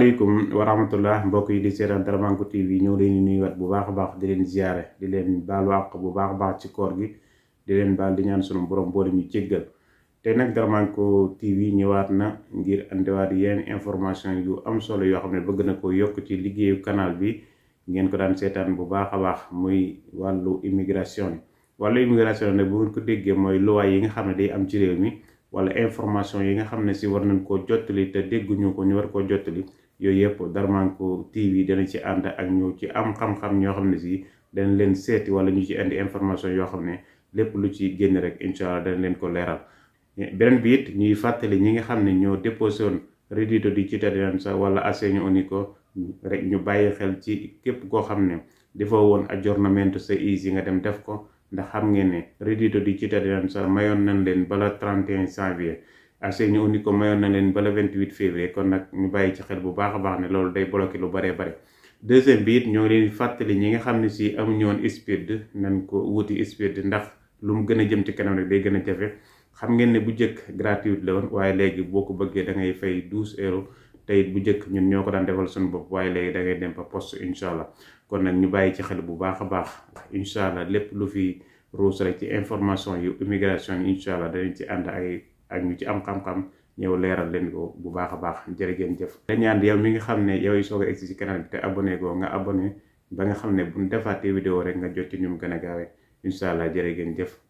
asalaamaaleykum wa rahmatullah mbokk yi di seetaan Darmanko TV ñoo leen di nuyuwaat bu baax a baax di leen ziare di leen baalu àq bu baax a baax ci koor gi di leen baal di ñaan sunu borom boole ñu jéggal tey nag Darmanko TV ñëwaat na ngir andiwaat yenn information yu am solo yoo xam ne bëgg na ko yokk ci liggéeyu canal bi ngeen ko daan seetaan bu baax a baax muy wàllu immigration nag bu ngeen ko déggee mooy loi yi nga xam ne day am ci réew mi wala information yi nga xam ne si war nañ koo jottali te dégguñu ko ñu war koo jottali yooyu yëpp Darmanko TV dana ci ànd ak ñu ci am xam-xam ñoo xam ne si dana leen seeti wala ñu ci indi information yoo xam ne lépp lu ci génn rek incha allah dana leen ko leeral. beneen bi it ñuy fàttali ñi nga xam ne ñoo déposé woon reddito di cittadinanza wala assegno unico rek ñu bàyyi xel ci képp koo xam ne defoo woon aggiornamento sa ISEE nga dem def ko. ndax xam ngeen ne reddito di cittadinanza mayoon nañ leen bala 31 janvier assegno unico mayoon nañ leen bala 28 février kon nag ñu bàyyi ci xel bu baax a baax ne loolu day bloqué lu baree bare. deuxième bi it ñoo leen fàttali ñi nga xam ne si amuñu woon SPID nañ ko wuti SPID ndax lu mu gën a jëm ci kanam rek day gën a jafe. xam ngeen ne bu njëkk gratuite la woon waaye léegi boo ko bëggee da ngay fay 12 euros tey bu njëkk ñun ñoo ko daan defal suñu bopp waaye léegi da ngay dem pa poste incha allah. kon nag ñu bàyyi ci xel bu baax a baax incha allah lépp lu fi ruus rek ci information yu immigration yi incha allah danañ ci ànd ak ñu ci am xam-xam ñëw leeral leen ko bu baax a baax jërë ngeen jëf. da ñaan yow mi nga xam ne yow yi soog a egsi ci canal bi te abonné goo nga abonné ba nga xam ne buñ defaatee vidéo rek nga jot ci ñu mu gën a gaawee incha allah jërë ngeen jëf.